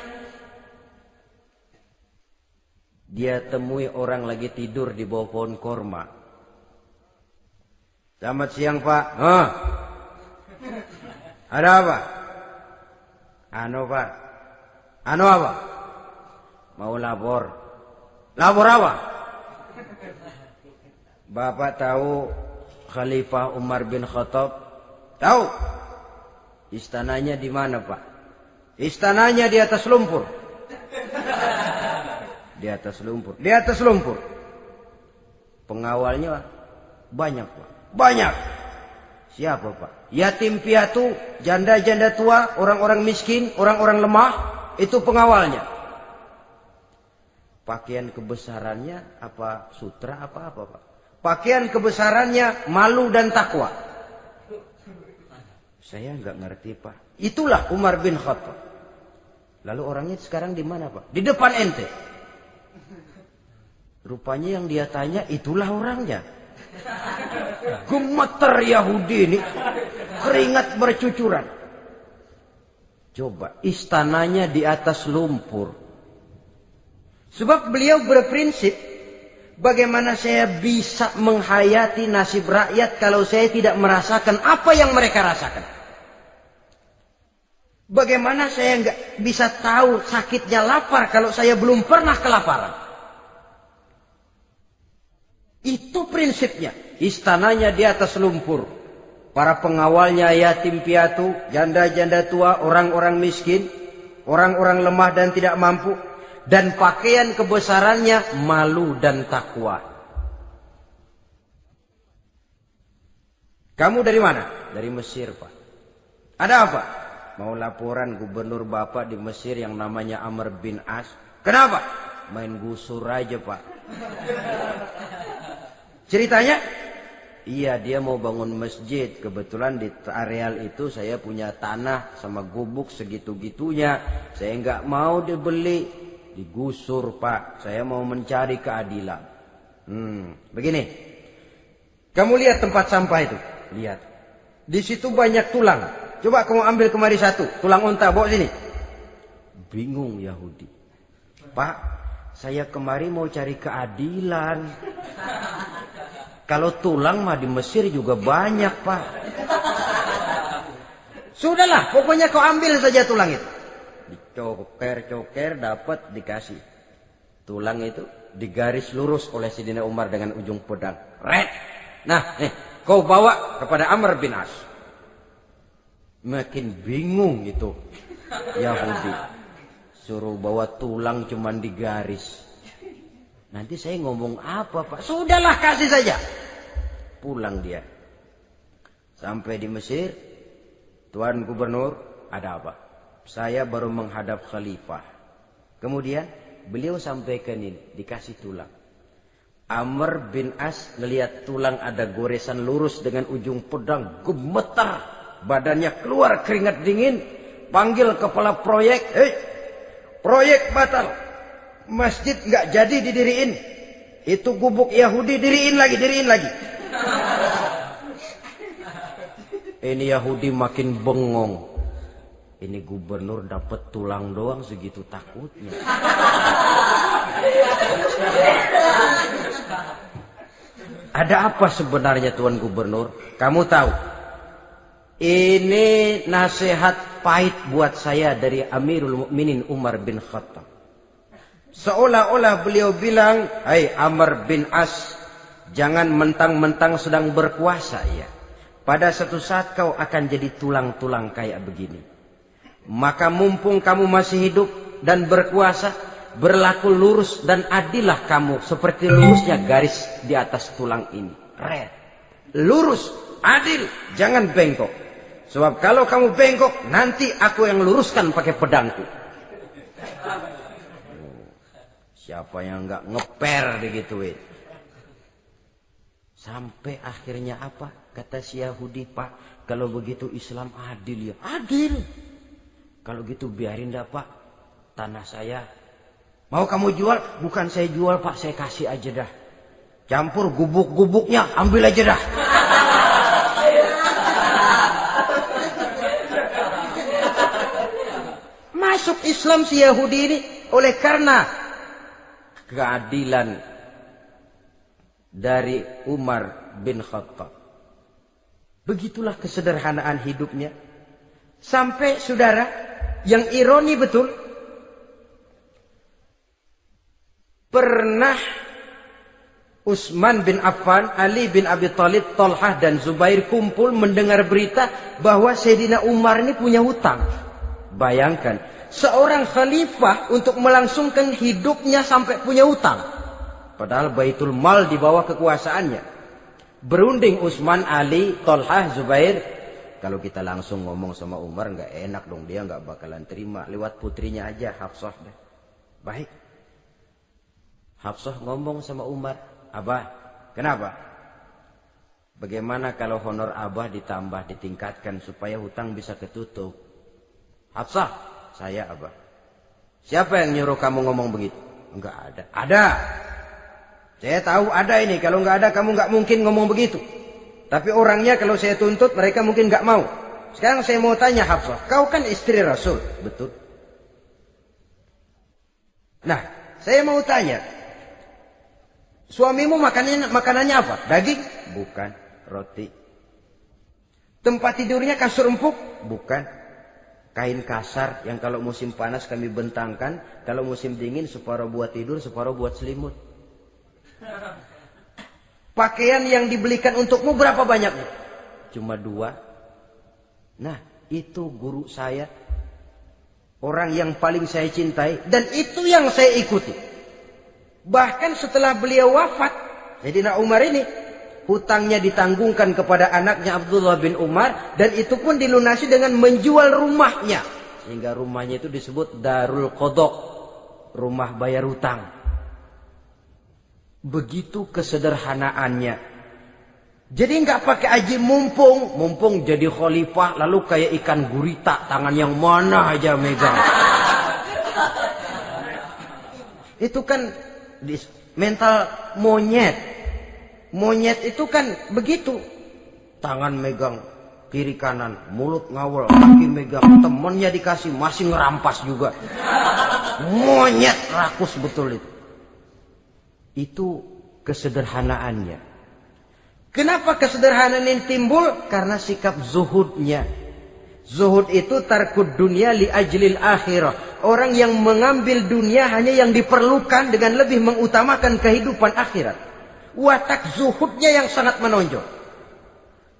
dia temui orang lagi tidur di bawah pohon korma. Selamat siang, Pak. Ada apa? Pak. Apa? Mau lapor. Lapor apa? Bapak tahu Khalifah Umar bin Khattab? Tahu? Istananya di mana, Pak? Istananya di atas lumpur. Di atas lumpur. Di atas lumpur. Pengawalnya banyak, Pak. Banyak. Siapa, Pak? Yatim piatu, janda-janda tua, orang-orang miskin, orang-orang lemah, itu pengawalnya. Pakaian kebesarannya apa sutra apa, Pak? Pakaian kebesarannya malu dan takwa. Saya nggak ngerti, Pak. Itulah Umar bin Khattab. Lalu orangnya sekarang di mana, Pak? Di depan ente. Rupanya yang dia tanya itulah orangnya. Gemeter Yahudi ini, keringat bercucuran. Coba, istananya di atas lumpur. Sebab beliau berprinsip, bagaimana saya bisa menghayati nasib rakyat kalau saya tidak merasakan apa yang mereka rasakan? Bagaimana saya nggak bisa tahu sakitnya lapar kalau saya belum pernah kelaparan? Itu prinsipnya. Istananya di atas lumpur. Para pengawalnya yatim piatu, janda-janda tua, orang-orang miskin, orang-orang lemah dan tidak mampu. Dan pakaian kebesarannya malu dan takwa. Kamu dari mana? Dari Mesir, Pak. Ada apa? Mau laporan gubernur Bapak di Mesir yang namanya Amr bin As. Kenapa? Main gusur aja, Pak. Ceritanya? Iya, dia mau bangun masjid. Kebetulan di areal itu saya punya tanah sama gubuk segitu-gitunya. Saya nggak mau dibeli, digusur, Pak. Saya mau mencari keadilan. Begini. Kamu lihat tempat sampah itu? Lihat. Di situ banyak tulang. Coba kamu ambil kemari satu. Tulang unta, bawa sini. Bingung Yahudi. Pak, saya kemari mau cari keadilan. Kalau tulang mah di Mesir juga banyak, Pak. Sudahlah, pokoknya kau ambil saja tulang itu. Dicoker-coker, dapat, dikasih. Tulang itu digaris lurus oleh Sidina Umar dengan ujung pedang. Red. Nah, kau bawa kepada Amr bin As. Makin bingung itu Yahudi. Suruh bawa tulang cuman digaris. Nanti saya ngomong apa, Pak? Sudahlah, kasih saja. Pulang dia. Sampai di Mesir. Tuan Gubernur, ada apa? Saya baru menghadap khalifah. Kemudian beliau sampaikan ini, dikasih tulang. Amr bin As ngelihat tulang ada goresan lurus dengan ujung pedang, gemetar. Badannya keluar keringat dingin. Panggil kepala proyek. Proyek batal. Masjid nggak jadi didiriin. Itu gubuk Yahudi diriin lagi. Ini Yahudi makin bengong. Ini gubernur dapat tulang doang segitu takutnya. Ada apa sebenarnya, Tuan Gubernur? Kamu tahu? Ini nasihat pahit buat saya dari Amirul Mukminin Umar bin Khattab. Seolah-olah beliau bilang, "Hai Amr bin As, jangan mentang-mentang sedang berkuasa ya. Pada suatu saat kau akan jadi tulang-tulang kayak begini. Maka mumpung kamu masih hidup dan berkuasa, berlaku lurus dan adillah kamu seperti lurusnya garis di atas tulang ini. Red. Lurus, adil, jangan bengkok. Sebab kalau kamu bengkok, nanti aku yang luruskan pakai pedangku. Siapa yang enggak ngeper digituin. Sampai akhirnya apa? Kata si Yahudi, Pak, kalau begitu Islam adil ya. Adil. Kalau gitu biarin dah Pak, tanah saya. Mau kamu jual? Bukan saya jual Pak, saya kasih aja dah. Campur gubuk-gubuknya, ambil aja dah. Masuk Islam si Yahudi ini oleh karena keadilan dari Umar bin Khattab. Begitulah kesederhanaan hidupnya. Sampai saudara, yang ironi betul, pernah Utsman bin Affan, Ali bin Abi Thalib, Thalhah dan Zubair kumpul mendengar berita bahwa Sayyidina Umar ini punya hutang. Bayangkan, seorang khalifah untuk melangsungkan hidupnya sampai punya hutang. Padahal Baitul Mal di bawah kekuasaannya. Berunding Utsman, Ali, Thalhah, Zubair. Kalau kita langsung ngomong sama Umar nggak enak dong, dia nggak bakalan terima. Lewat putrinya aja, Hafsah. Baik. Hafsah ngomong sama Umar, Abah, kenapa? Bagaimana kalau honor Abah ditambah, ditingkatkan supaya hutang bisa ketutup? Hafsah, saya Abah. Siapa yang nyuruh kamu ngomong begitu? Enggak ada. Ada. Saya tahu ada ini. Kalau enggak ada, kamu enggak mungkin ngomong begitu. Tapi orangnya kalau saya tuntut, mereka mungkin enggak mau. Sekarang saya mau tanya Hafsah, kau kan istri Rasul, betul? Nah, saya mau tanya, suamimu makanannya apa? Daging? Bukan. Roti. Tempat tidurnya kasur empuk? Bukan. Kain kasar yang kalau musim panas kami bentangkan, kalau musim dingin separuh buat tidur, separuh buat selimut. Pakaian yang dibelikan untukmu berapa banyaknya? Cuma 2. Nah, itu guru saya. Orang yang paling saya cintai. Dan itu yang saya ikuti. Bahkan setelah beliau wafat, Sayyidina Umar ini, hutangnya ditanggungkan kepada anaknya Abdullah bin Umar. Dan itu pun dilunasi dengan menjual rumahnya. Sehingga rumahnya itu disebut Darul Qadha, rumah bayar hutang. Begitu kesederhanaannya. Jadi nggak pakai aji mumpung jadi khalifah lalu kayak ikan gurita, tangan yang mana aja megang. Itu kan mental monyet. Monyet itu kan begitu. Tangan megang kiri kanan, mulut ngawal, kaki megang, temennya dikasih masih ngerampas juga. Monyet rakus betul itu. Itu kesederhanaannya. Kenapa kesederhanaan ini timbul? Karena sikap zuhudnya. Zuhud itu tarkud dunia li ajlil akhirah. Orang yang mengambil dunia hanya yang diperlukan dengan lebih mengutamakan kehidupan akhirat. Watak zuhudnya yang sangat menonjol.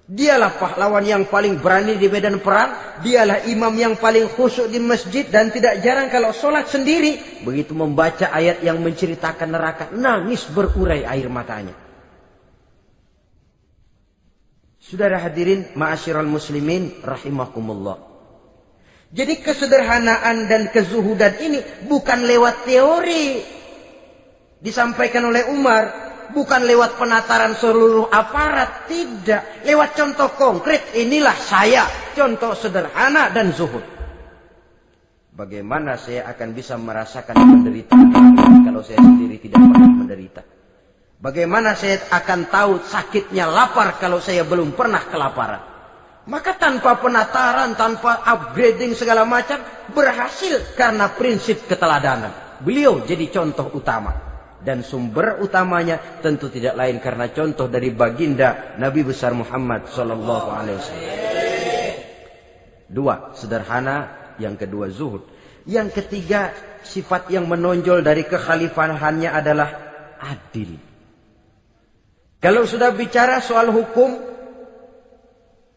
Dialah pahlawan yang paling berani di medan perang. Dialah imam yang paling khusyuk di masjid. Dan tidak jarang kalau sholat sendiri, begitu membaca ayat yang menceritakan neraka, nangis berurai air matanya. Saudara hadirin ma'asyiral muslimin rahimakumullah. Jadi kesederhanaan dan kezuhudan ini bukan lewat teori disampaikan oleh Umar. Bukan lewat penataran seluruh aparat, tidak. Lewat contoh konkret, inilah saya. Contoh sederhana dan zuhud. Bagaimana saya akan bisa merasakan penderitaan kalau saya sendiri tidak pernah menderita? Bagaimana saya akan tahu sakitnya lapar kalau saya belum pernah kelaparan? Maka tanpa penataran, tanpa upgrading segala macam, berhasil karena prinsip keteladanan. Beliau jadi contoh utama. Dan sumber utamanya tentu tidak lain karena contoh dari baginda Nabi besar Muhammad sallallahu alaihi wasallam. 2, sederhana, yang kedua zuhud. Yang ketiga, sifat yang menonjol dari kekhalifahannya adalah adil. Kalau sudah bicara soal hukum,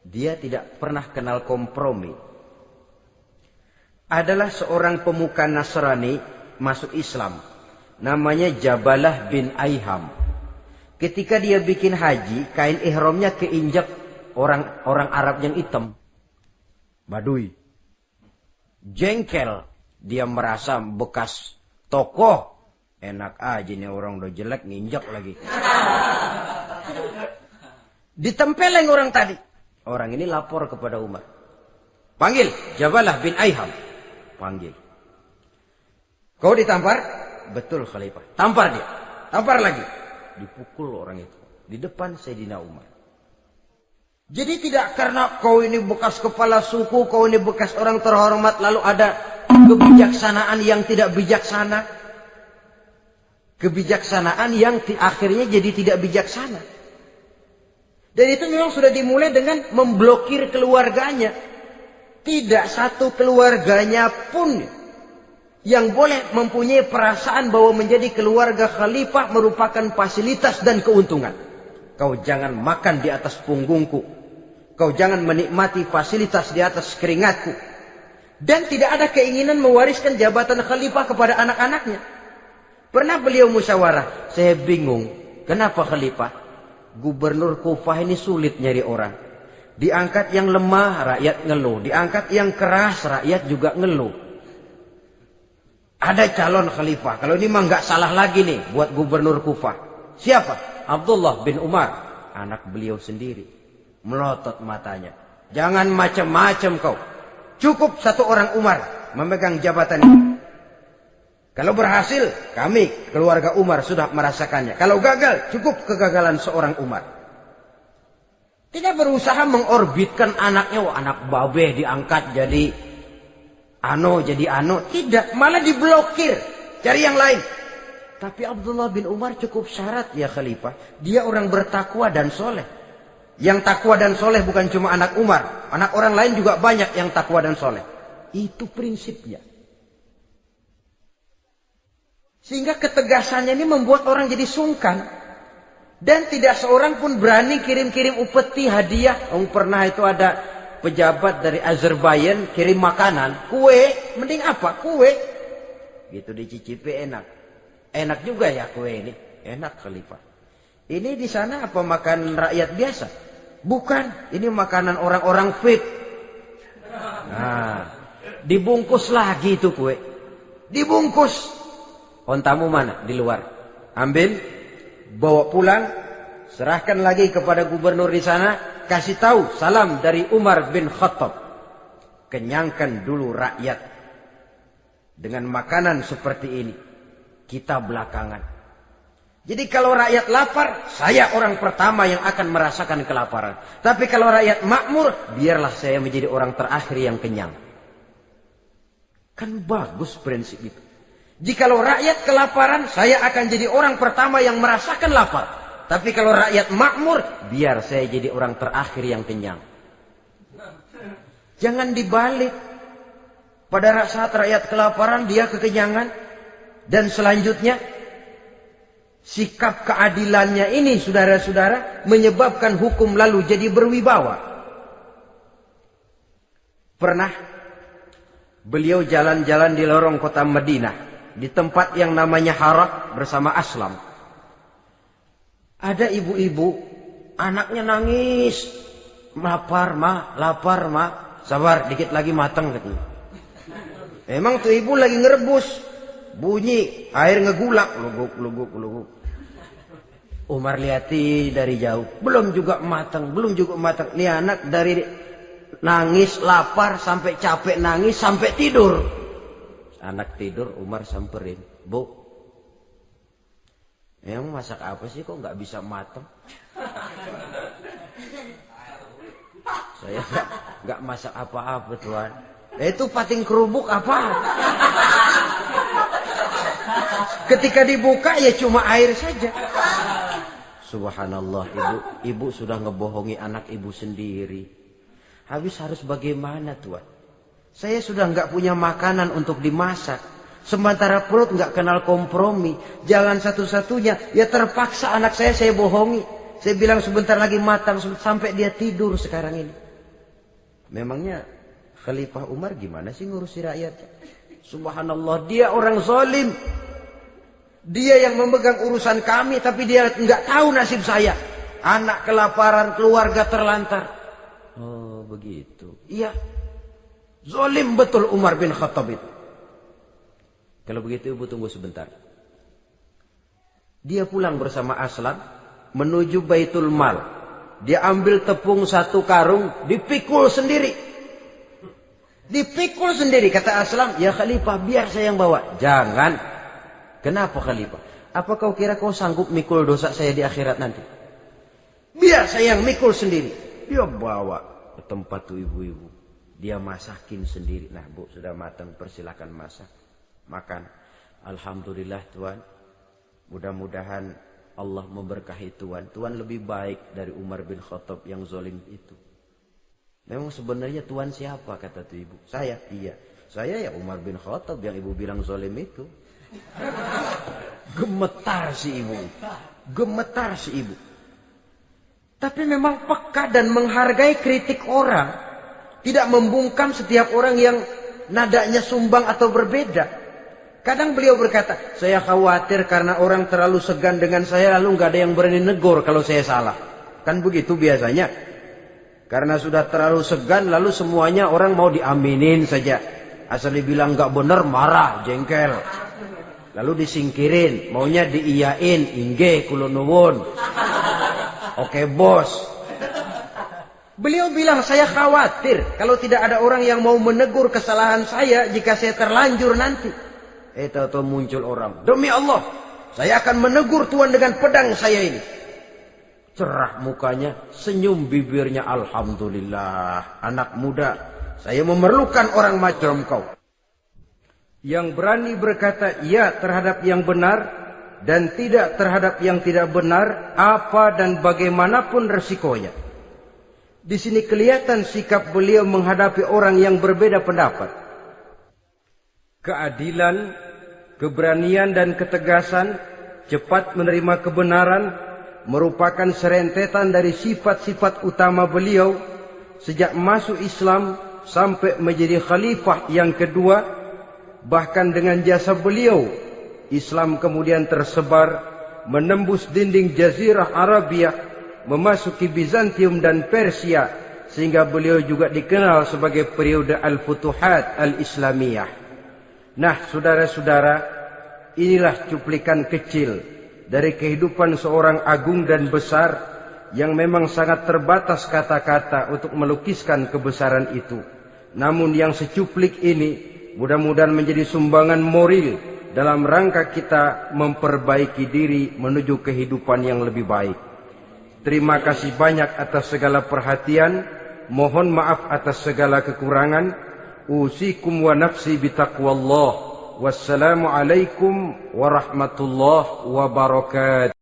dia tidak pernah kenal kompromi. Adalah seorang pemuka Nasrani masuk Islam. Namanya Jabalah bin Aiham. Ketika dia bikin haji, kain ihramnya keinjak orang Arab yang hitam. Badui. Jengkel. Dia merasa bekas tokoh. Enak aja nih orang udah jelek nginjak lagi. Ditempeleng orang tadi. Orang ini lapor kepada Umar. Panggil Jabalah bin Aiham. Panggil. Kau ditampar? Betul Khalifah. Tampar dia. Tampar lagi. Dipukul orang itu. Di depan Sayyidina Umar. Jadi tidak karena kau ini bekas kepala suku, kau ini bekas orang terhormat, lalu ada kebijaksanaan yang tidak bijaksana. Kebijaksanaan yang akhirnya jadi tidak bijaksana. Dan itu memang sudah dimulai dengan memblokir keluarganya. Tidak satu keluarganya pun yang boleh mempunyai perasaan bahwa menjadi keluarga khalifah merupakan fasilitas dan keuntungan. Kau jangan makan di atas punggungku. Kau jangan menikmati fasilitas di atas keringatku. Dan tidak ada keinginan mewariskan jabatan khalifah kepada anak-anaknya. Pernah beliau musyawarah. Saya bingung. Kenapa khalifah? Gubernur Kufah ini sulit nyari orang. Diangkat yang lemah, rakyat ngeluh. Diangkat yang keras, rakyat juga ngeluh. Ada calon khalifah. Kalau ini mah nggak salah lagi nih buat gubernur Kufah. Siapa? Abdullah bin Umar. Anak beliau sendiri. Melotot matanya. Jangan macam-macam kau. Cukup satu orang Umar memegang jabatan ini. Kalau berhasil, kami keluarga Umar sudah merasakannya. Kalau gagal, cukup kegagalan seorang Umar. Tidak berusaha mengorbitkan anaknya. Wah, anak babeh diangkat jadi ano. Tidak, malah diblokir. Cari yang lain. Tapi Abdullah bin Umar cukup syarat ya khalifah. Dia orang bertakwa dan soleh. Yang takwa dan soleh bukan cuma anak Umar. Anak orang lain juga banyak yang takwa dan soleh. Itu prinsipnya. Sehingga ketegasannya ini membuat orang jadi sungkan. Dan tidak seorang pun berani kirim-kirim upeti hadiah. Pernah itu ada pejabat dari Azerbaijan kirim makanan. Kue, mending apa? Kue. Gitu dicicipi enak. Enak juga ya kue ini. Enak khalifah. Ini di sana apa makan rakyat biasa? Bukan. Ini makanan orang-orang fit. Nah, dibungkus lagi itu kue. Dibungkus. Ontamu mana? Di luar. Ambil, bawa pulang, serahkan lagi kepada gubernur di sana, kasih tahu salam dari Umar bin Khattab. Kenyangkan dulu rakyat dengan makanan seperti ini. Kita belakangan. Jadi kalau rakyat lapar, saya orang pertama yang akan merasakan kelaparan. Tapi kalau rakyat makmur, biarlah saya menjadi orang terakhir yang kenyang. Kan bagus prinsip itu. Jikalau rakyat kelaparan, saya akan jadi orang pertama yang merasakan lapar. Tapi kalau rakyat makmur, biar saya jadi orang terakhir yang kenyang. Jangan dibalik. Pada saat rakyat kelaparan, dia kekenyangan. Dan selanjutnya, sikap keadilannya ini, saudara-saudara, menyebabkan hukum lalu jadi berwibawa. Pernah beliau jalan-jalan di lorong kota Madinah. Di tempat yang namanya Harah bersama Aslam. Ada ibu-ibu, anaknya nangis. Lapar ma. Sabar, dikit lagi matang katanya. Memang tuh ibu lagi ngerebus. Bunyi, air ngegulak. Luguk. Umar lihati dari jauh. Belum juga matang. Nih anak dari nangis, lapar, sampai capek nangis, sampai tidur. Anak tidur, Umar samperin. Bu, emang masak apa sih kok nggak bisa matang? Saya nggak masak apa-apa tuan. Itu pating kerubuk apa? Ketika dibuka ya cuma air saja. Subhanallah, ibu sudah ngebohongi anak ibu sendiri. Habis harus bagaimana tuan? Saya sudah nggak punya makanan untuk dimasak. Sementara perut nggak kenal kompromi. Jalan satu-satunya, ya terpaksa anak saya bohongi. Saya bilang sebentar lagi matang sampai dia tidur sekarang ini. Memangnya Khalifah Umar gimana sih ngurusi rakyat? Subhanallah, dia orang zalim. Dia yang memegang urusan kami, tapi dia nggak tahu nasib saya. Anak kelaparan, keluarga terlantar. Oh begitu. Iya. Zalim betul Umar bin Khattab itu. Kalau begitu ibu tunggu sebentar. Dia pulang bersama Aslam menuju Baitul Mal. Dia ambil tepung 1 karung, dipikul sendiri. Dipikul sendiri, kata Aslam, ya Khalifah biar saya yang bawa. Jangan. Kenapa Khalifah? Apa kau kira kau sanggup mikul dosa saya di akhirat nanti? Biar saya yang mikul sendiri. Dia bawa ke tempat tuh ibu-ibu. Dia masakin sendiri. Nah bu, sudah matang, persilakan masak. Makan. Alhamdulillah Tuhan. Mudah-mudahan Allah memberkahi Tuhan. Tuhan lebih baik dari Umar bin Khattab yang zalim itu. Memang sebenarnya Tuhan siapa, kata tuh ibu? Saya. Iya. Saya ya Umar bin Khattab yang ibu bilang zalim itu. Gemetar si ibu. Gemetar si ibu. Tapi memang peka dan menghargai kritik orang. Tidak membungkam setiap orang yang nadanya sumbang atau berbeda. Kadang beliau berkata, saya khawatir karena orang terlalu segan dengan saya lalu nggak ada yang berani negur kalau saya salah. Kan begitu biasanya. Karena sudah terlalu segan lalu semuanya orang mau diaminin saja. Asal dibilang nggak benar marah, jengkel. Lalu disingkirin, maunya diiyain, inggih kula nuwun. Oke bos. Beliau bilang saya khawatir kalau tidak ada orang yang mau menegur kesalahan saya jika saya terlanjur nanti. Tahu-tahu muncul orang. Demi Allah, saya akan menegur Tuhan dengan pedang saya ini. Cerah mukanya, senyum bibirnya. Alhamdulillah, anak muda, saya memerlukan orang macam kau. Yang berani berkata iya terhadap yang benar dan tidak terhadap yang tidak benar, apa dan bagaimanapun resikonya. Di sini kelihatan sikap beliau menghadapi orang yang berbeda pendapat. Keadilan, keberanian dan ketegasan, cepat menerima kebenaran, merupakan serentetan dari sifat-sifat utama beliau sejak masuk Islam sampai menjadi khalifah yang kedua. Bahkan dengan jasa beliau, Islam kemudian tersebar, menembus dinding Jazirah Arabia, memasuki Bizantium dan Persia, sehingga beliau juga dikenal sebagai periode Al-Futuhat Al-Islamiyah. Nah, saudara-saudara, inilah cuplikan kecil dari kehidupan seorang agung dan besar yang memang sangat terbatas kata-kata untuk melukiskan kebesaran itu. Namun yang secuplik ini mudah-mudahan menjadi sumbangan moral dalam rangka kita memperbaiki diri menuju kehidupan yang lebih baik. Terima kasih banyak atas segala perhatian. Mohon maaf atas segala kekurangan. Usikum wa nafsi bitaqwallah. Wassalamualaikum warahmatullahi wabarakatuh.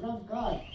Berangkat.